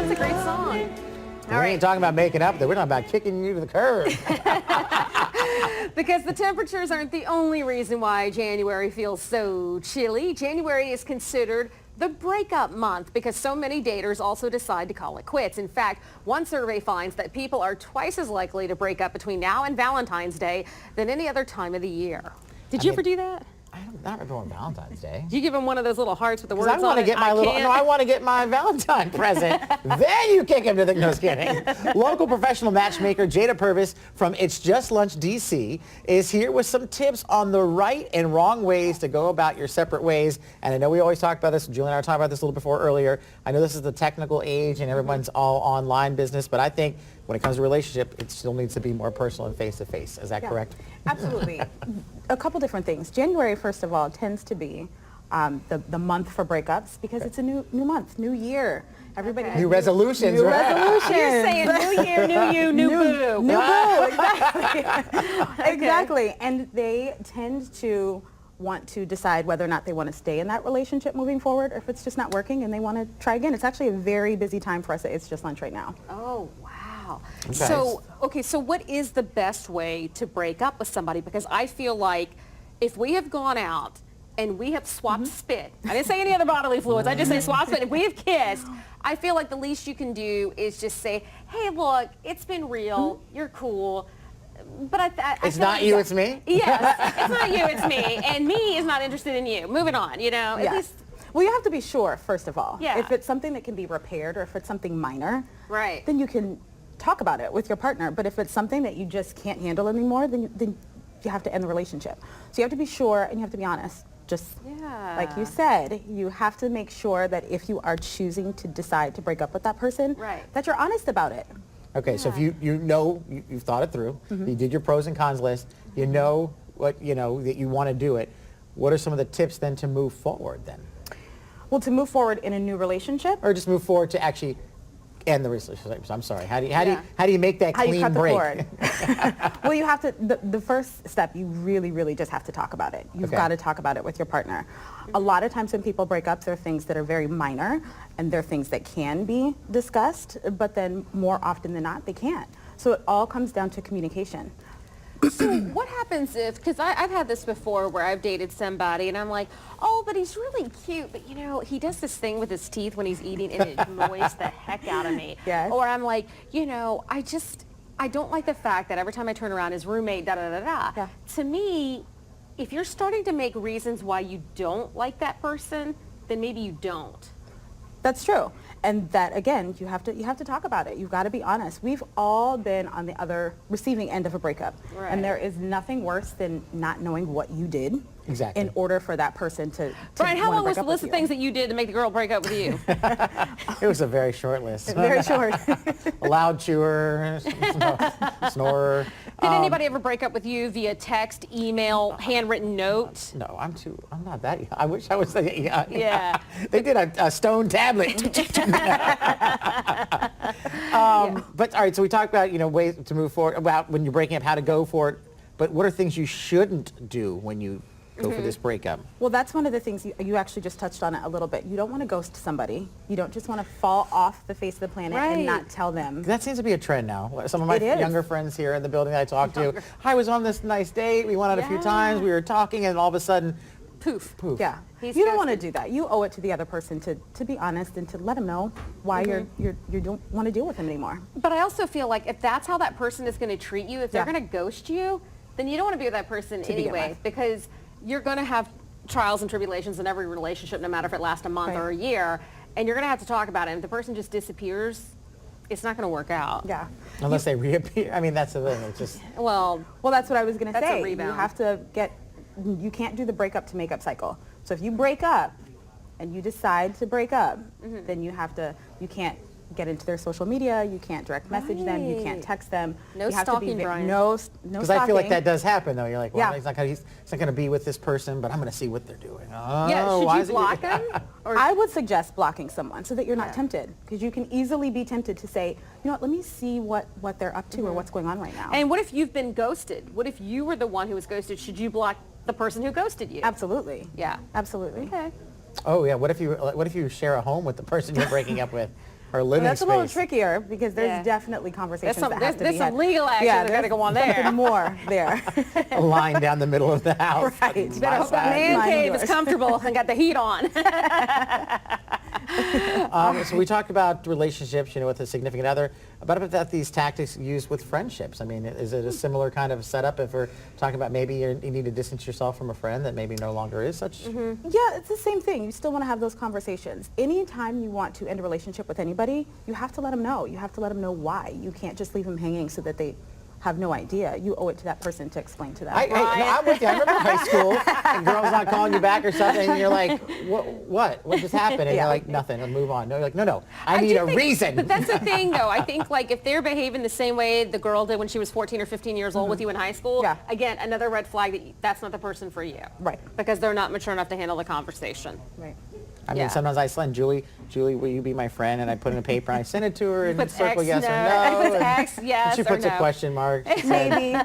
That's a great song. We ain't talking about making up, though. We're talking about kicking you to the curb. Because the temperatures aren't the only reason why January feels so chilly. January is considered the breakup month because so many daters also decide to call it quits. In fact, one survey finds that people are twice as likely to break up between now and Valentine's Day than any other time of the year. Did you ever do that? I'm not ever on Valentine's Day. Did you give him one of those little hearts with the words I want on to it? get my little. No, I want to get my Valentine present. Then you kick him to the. No, just kidding. Local professional matchmaker Jada Purvis from It's Just Lunch DC is here with some tips on the right and wrong ways to go about your separate ways. And I know we always talk about this. Julie and I were talking about this a little before earlier. I know this is the technical age and everyone's all online business, but I think when it comes to relationship, it still needs to be more personal and face-to-face. Is that correct? Absolutely. A couple different things. January, first of all, tends to be the month for breakups because it's a new month, new year. Everybody has New resolutions, right? resolutions. You're saying new year, new you, new boo. New boo, exactly. Exactly. And they tend to want to decide whether or not they want to stay in that relationship moving forward or if it's just not working and they want to try again. It's actually a very busy time for us at It's Just Lunch right now. Oh, wow. Okay. So what is the best way to break up with somebody? Because I feel like if we have gone out and we have swapped spit, I didn't say any other bodily fluids, I just say swap spit. If we have kissed, I feel like the least you can do is just say, hey, look, it's been real, you're cool. But I It's feel not like you, it's me? Yes, it's not you, it's me. And me is not interested in you. Moving on, you know. At Yes. least, Well, you have to be sure, first of all. Yeah. If it's something that can be repaired or if it's something minor, right. then you can talk about it with your partner. But if it's something that you just can't handle anymore, then you have to end the relationship. So you have to be sure and you have to be honest. Just like you said, you have to make sure that if you are choosing to decide to break up with that person, Right. that you're honest about it. Okay, so if you've thought it through, you did your pros and cons list, you know what, that you want to do it, what are some of the tips then to move forward then? Well, to move forward in a new relationship, Or just move forward to actually end the relationship? I'm sorry. How do you make that how do you clean cut the break? cord? Well, you have to, the first step, you really, really just have to talk about it. You've Okay. got to talk about it with your partner. A lot of times when people break up, there are things that are very minor and there are things that can be discussed, but then more often than not, they can't. So it all comes down to communication. So what happens if, because I've had this before where I've dated somebody and I'm like, oh, but he's really cute, but he does this thing with his teeth when he's eating and it annoys the heck out of me. Yes. Or I'm like, I don't like the fact that every time I turn around his roommate, da-da-da-da. Yeah. To me, if you're starting to make reasons why you don't like that person, then maybe you don't. That's true. And that, again, you have to talk about it. You've got to be honest. We've all been on the other receiving end of a breakup. Right. And there is nothing worse than not knowing what you did Exactly. in order for that person to Brian, how wanna long was break the up list with of you. things that you did to make the girl break up with you? It was a very short list. Very short. A loud chewer, snorer. Did anybody ever break up with you via text, email, handwritten note? No, I'm not that young. I wish I was that young. Yeah. They did a stone tablet. But all right, so we talked about, ways to move forward, about when you're breaking up, how to go for it. But what are things you shouldn't do when you go for this breakup? Well, that's one of the things you actually just touched on it a little bit. You don't want to ghost somebody. You don't just want to fall off the face of the planet Right. and not tell them. That seems to be a trend now. Some of my It is. younger friends here in the building that I talk to, I was on this nice date, we went out a few times, we were talking, and all of a sudden, Poof. poof. Yeah. He's You don't want to ghosted. do that. You owe it to the other person to be honest and to let them know why you don't want to deal with them anymore. But I also feel like if that's how that person is going to treat you, if they're Yeah. going to ghost you, then you don't want to be with that person begin anyway, with. because you're going to have trials and tribulations in every relationship, no matter if it lasts a month Right. or a year, and you're going to have to talk about it. And if the person just disappears, it's not going to work out. Yeah. Unless they reappear. I mean, that's the thing. It's just, Well, Well, that's what I was going to That's a say. rebound. You can't do the breakup to make up cycle. So if you break up and you decide to break up, then you can't get into their social media, you can't direct message them, you can't Right. text them. No you have stalking, to be Brian. No because stalking. I feel like that does happen, though. You're like, well, Yeah. he's not going to be with this person, but I'm going to see what they're doing. Oh, yeah, why should you is he- block them? Or I would suggest blocking someone so that you're not tempted, because you can easily be tempted to say, you know what, let me see what they're up to or what's going on right now. And what if you've been ghosted? What if you were the one who was ghosted? Should you block the person who ghosted you? Absolutely. Yeah. Absolutely. Okay. Oh, yeah. What if you share a home with the person you're breaking up with? Our living That's a little space. trickier because there's Yeah. definitely conversations There's that have to there's be some had. legal action Yeah, that got to go on there's there. something more there. A line down the middle of the house. Right. My You Better hope that side. man Mine cave is yours. comfortable and got the heat on. So we talked about relationships, with a significant other. About these tactics used with friendships. I mean, is it a similar kind of setup if we're talking about maybe you need to distance yourself from a friend that maybe no longer is such? Yeah, it's the same thing. You still want to have those conversations. Anytime you want to end a relationship with anybody, you have to let them know. You have to let them know why. You can't just leave them hanging so that they have no idea. You owe it to that person to explain to them. No, I'm with you. I remember high school, and girls not calling you back or something, and you're like, what just happened? And Yeah. you're like, nothing, I'll move on. No, you're like, no, I do need a think- reason. But that's the thing, though. I think, like, if they're behaving the same way the girl did when she was 14 or 15 years old with you in high school, Yeah. again, another red flag that that's not the person for you. Right. Because they're not mature enough to handle the conversation. Right. I mean, Yeah. sometimes I send Julie, will you be my friend? And I put in a paper and I send it to her and Puts circle X, yes no. or no. Puts and X, yes she or puts a no. question mark. She said, Maybe.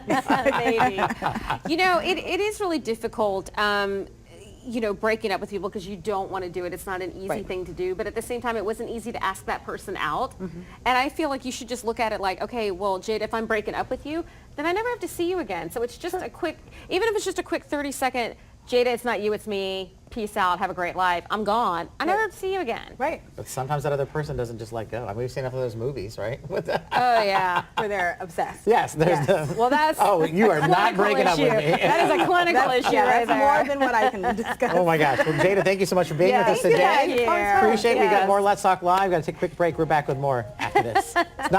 Maybe. It is really difficult, breaking up with people because you don't want to do it. It's not an easy Right. thing to do. But at the same time, it wasn't easy to ask that person out. And I feel like you should just look at it like, okay, well, Jade, if I'm breaking up with you, then I never have to see you again. So it's just a quick, even if it's just a quick 30-second, Jada, it's not you, it's me. Peace out. Have a great life. I'm gone. I never have to see you again. Right. But sometimes that other person doesn't just let go. I mean, we've seen enough of those movies, right? With the, Oh, yeah. Where they're obsessed. yes, there's Yes. the. Well, that's Oh, you are not clinical breaking up with issue. me. That is a clinical issue Yeah, right that's there. more than what I can discuss. Oh my gosh. Well, Jada, thank you so much for being Yeah, with us thank you. today. Thank you. Appreciate it. We got Yes. more Let's Talk Live. Got to take a quick break. We're back with more after this. It's not